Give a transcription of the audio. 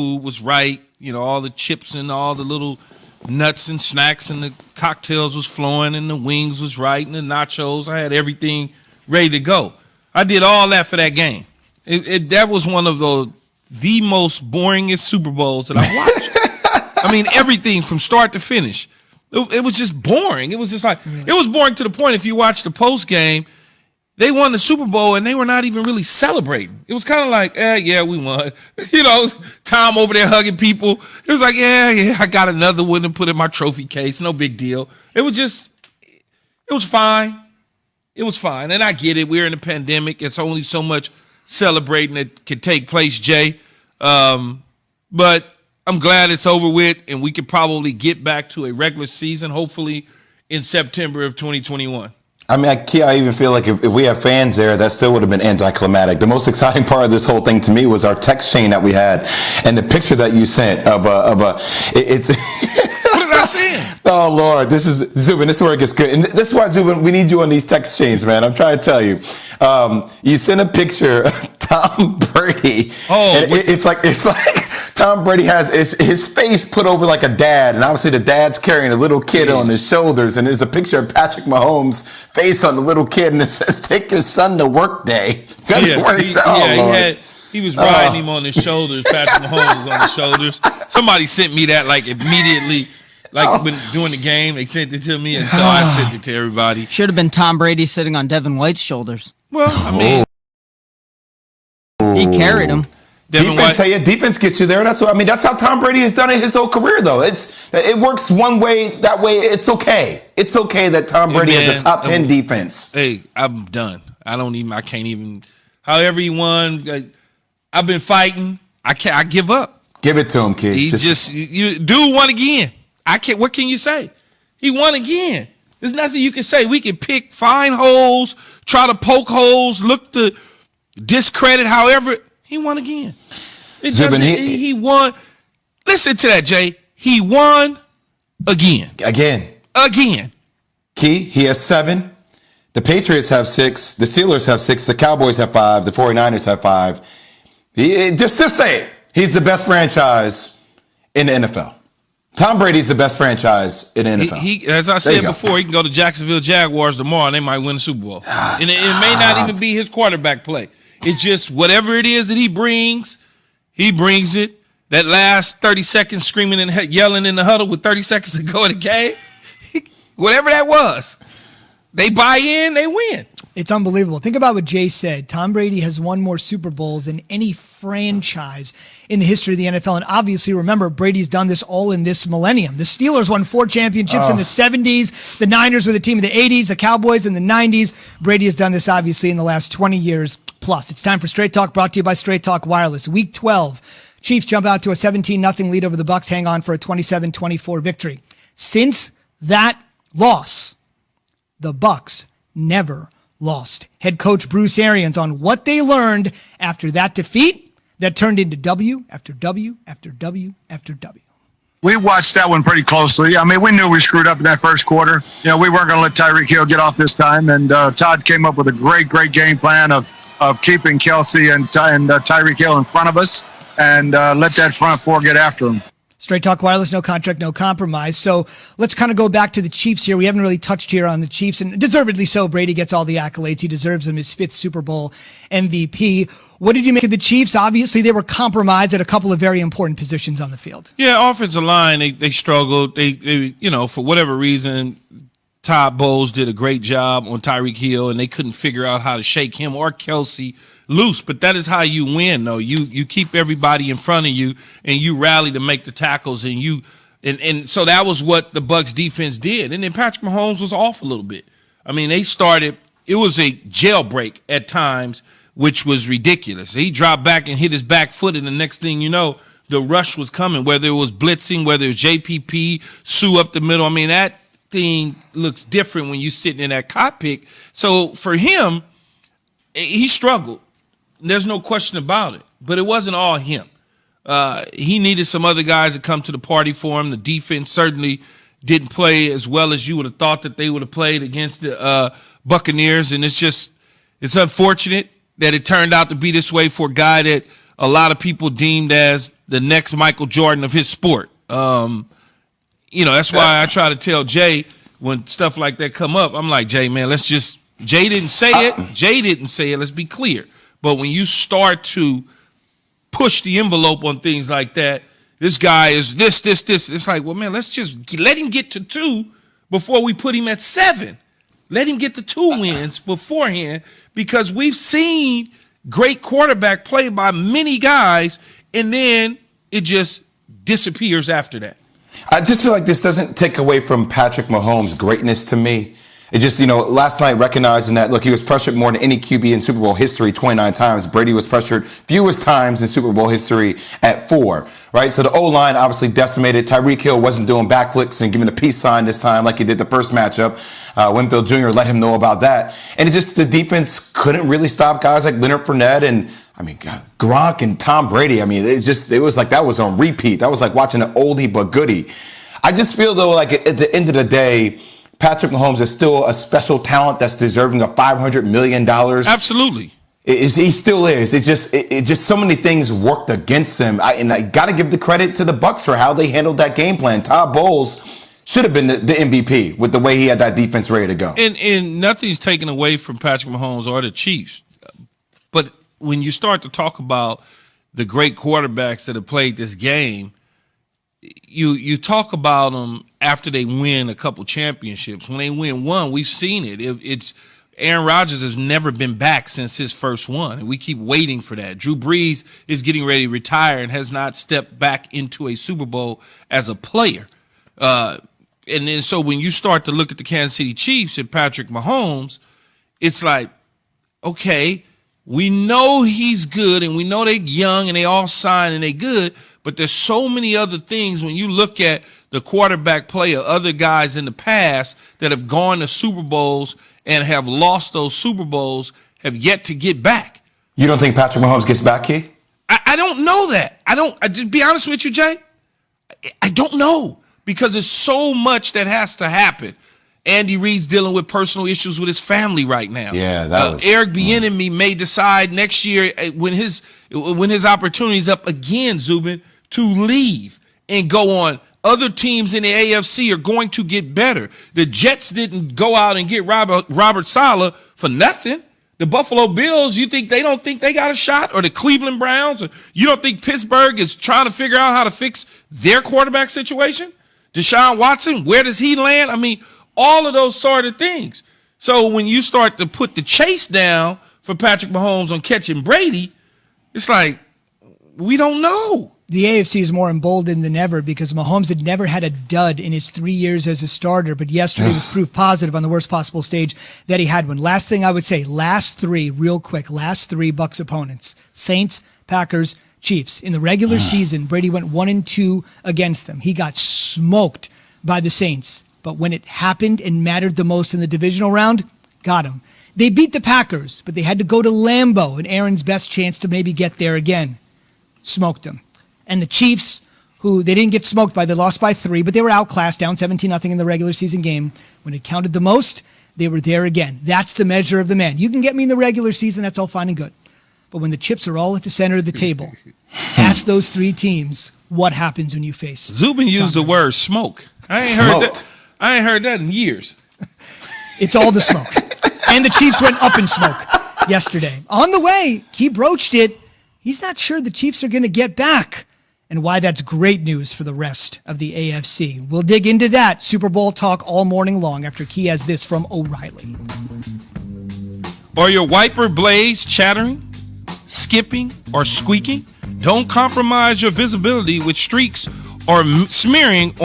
food was right. All the chips and all the little nuts and snacks and the cocktails was flowing and the wings was right and the nachos. I had everything ready to go. I did all that for that game. That was one of the most boringest Super Bowls that I watched. I mean, everything from start to finish. It was just boring. It was just it was boring to the point if you watch the post game, they won the Super Bowl and they were not even really celebrating. It was kind of like, yeah, we won. Tom over there hugging people. It was like, yeah, I got another one to put in my trophy case. No big deal. It was fine. It was fine. And I get it. We're in a pandemic. It's only so much celebrating that can take place, Jay. But I'm glad it's over with, and we could probably get back to a regular season, hopefully in September of 2021. I mean, I even feel like if we have fans there, that still would have been anticlimactic. The most exciting part of this whole thing to me was our text chain that we had, and the picture that you sent it's. What did I send? Oh Lord, this is Zubin. This is where it gets good, and this is why Zubin, we need you on these text chains, man. I'm trying to tell you. You sent a picture of Tom Brady. Oh, and it's like Tom Brady has his face put over like a dad, and obviously the dad's carrying a little kid on his shoulders, and there's a picture of Patrick Mahomes' face on the little kid, and it says, "Take your son to work day." He was riding him on his shoulders. Patrick Mahomes was on his shoulders. Somebody sent me that immediately, when doing the game. They sent it to me, and so I sent it to everybody. Should have been Tom Brady sitting on Devin White's shoulders. Well, I mean, he carried him. Defense gets you there. That's how Tom Brady has done it his whole career, though. It works one way, that way. It's okay. It's okay that Tom Brady has a top 10 defense. Hey, I'm done. I can't even. However he won, I've been fighting. I give up. Give it to him, kid. Dude won again. What can you say? He won again. There's nothing you can say. We can find holes, try to poke holes, look to discredit. However, he won again. He won. Listen to that, Jay. He won again. Again. Key, he has 7. The Patriots have 6. The Steelers have 6. The Cowboys have 5. The 49ers have 5. Just say it. He's the best franchise in the NFL. Tom Brady's the best franchise in the NFL. As I said before, he can go to Jacksonville Jaguars tomorrow and they might win the Super Bowl. And it may not even be his quarterback play. It's just whatever it is that he brings it. That last 30 seconds screaming and yelling in the huddle with 30 seconds to go in the game, whatever that was, they buy in, they win. It's unbelievable. Think about what Jay said. Tom Brady has won more Super Bowls than any franchise in the history of the NFL. And obviously, remember, Brady's done this all in this millennium. The Steelers won 4 championships in the 70s. The Niners were the team of the 80s. The Cowboys in the 90s. Brady has done this, obviously, in the last 20 years plus. It's time for Straight Talk, brought to you by Straight Talk Wireless. Week 12, Chiefs jump out to a 17-0 lead over the Bucs, hang on for a 27-24 victory. Since that loss, the Bucs never lost. Head coach Bruce Arians on what they learned after that defeat that turned into W after W after W after W. We watched that one pretty closely. I mean, we knew we screwed up in that first quarter. We weren't going to let Tyreek Hill get off this time, and Todd came up with a great game plan of keeping Kelsey and Tyreek Hill in front of us and let that front four get after him. Straight Talk Wireless, no contract, no compromise. So let's kind of go back to the Chiefs here. We haven't really touched here on the Chiefs, and deservedly so. Brady gets all the accolades. He deserves them, his 5th Super Bowl MVP. What did you make of the Chiefs? Obviously, they were compromised at a couple of very important positions on the field. Yeah, offensive line, they struggled. They for whatever reason, Todd Bowles did a great job on Tyreek Hill, and they couldn't figure out how to shake him or Kelsey loose. But that is how you win, though. You keep everybody in front of you, and you rally to make the tackles, and so that was what the Bucs defense did. And then Patrick Mahomes was off a little bit. I mean, it was a jailbreak at times, which was ridiculous. He dropped back and hit his back foot, and the next thing you know, the rush was coming, whether it was blitzing, whether it was JPP, Sue up the middle. I mean, that thing looks different when you're sitting in that cockpit. So for him, he struggled. There's no question about it. But it wasn't all him. He needed some other guys to come to the party for him. The defense certainly didn't play as well as you would have thought that they would have played against the Buccaneers. And it's unfortunate that it turned out to be this way for a guy that a lot of people deemed as the next Michael Jordan of his sport. That's why I try to tell Jay when stuff like that come up. I'm like, Jay, man, Jay didn't say it. Jay didn't say it. Let's be clear. But when you start to push the envelope on things like that, this guy is this. It's like, well, man, let's just let him get to 2 before we put him at 7. Let him get the 2 wins beforehand, because we've seen great quarterback play by many guys, and then it just disappears after that. I just feel like this doesn't take away from Patrick Mahomes' greatness to me. It just, last night recognizing that, look, he was pressured more than any QB in Super Bowl history, 29 times. Brady was pressured fewest times in Super Bowl history at 4, right? So the O-line obviously decimated. Tyreek Hill wasn't doing backflips and giving a peace sign this time like he did the first matchup. Winfield Jr. let him know about that. And the defense couldn't really stop guys like Leonard Fournette and, Gronk and Tom Brady. It was like that was on repeat. That was like watching an oldie but goodie. I just feel, though, like at the end of the day, Patrick Mahomes is still a special talent that's deserving of $500 million. Absolutely. He still is. It just so many things worked against him. I got to give the credit to the Bucs for how they handled that game plan. Todd Bowles should have been the MVP with the way he had that defense ready to go. And nothing's taken away from Patrick Mahomes or the Chiefs. But when you start to talk about the great quarterbacks that have played this game, you talk about them after they win a couple championships. When they win one, we've seen it. It's Aaron Rodgers has never been back since his first one, and we keep waiting for that. Drew Brees is getting ready to retire and has not stepped back into a Super Bowl as a player. And then so when you start to look at the Kansas City Chiefs and Patrick Mahomes, it's like, okay, we know he's good and we know they're young and they all signed and they good, but there's so many other things when you look at the quarterback play of other guys in the past that have gone to Super Bowls and have lost those Super Bowls, have yet to get back. You don't think Patrick Mahomes gets back, Key? I don't know that. To be honest with you, Jay, I don't know, because there's so much that has to happen. Andy Reid's dealing with personal issues with his family right now. Yeah, that was Eric Bieniemy may decide next year when his opportunity's up again, Zubin, to leave and go on. Other teams in the AFC are going to get better. The Jets didn't go out and get Robert Saleh for nothing. The Buffalo Bills, you think they don't think they got a shot? Or the Cleveland Browns? Or you don't think Pittsburgh is trying to figure out how to fix their quarterback situation? Deshaun Watson, where does he land? All of those sort of things. So when you start to put the chase down for Patrick Mahomes on catching Brady, it's like, we don't know. The AFC is more emboldened than ever because Mahomes had never had a dud in his 3 years as a starter, but yesterday was proof positive on the worst possible stage that he had one. Last thing I would say, last three Bucs opponents, Saints, Packers, Chiefs. In the regular season, Brady went 1-2 against them. He got smoked by the Saints. But when it happened and mattered the most in the divisional round, got him. They beat the Packers, but they had to go to Lambeau, and Aaron's best chance to maybe get there again. Smoked them. And the Chiefs, who they didn't get smoked by, they lost by 3, but they were outclassed, down 17-0 in the regular season game. When it counted the most, they were there again. That's the measure of the man. You can get me in the regular season, that's all fine and good. But when the chips are all at the center of the table, ask those 3 teams what happens when you face Zubin used the word smoke. I ain't heard that in years. It's all the smoke. And the Chiefs went up in smoke yesterday. On the way, he broached it. He's not sure the Chiefs are going to get back, and why that's great news for the rest of the AFC. We'll dig into that Super Bowl talk all morning long after Key has this from O'Reilly. Are your wiper blades chattering, skipping, or squeaking? Don't compromise your visibility with streaks or smearing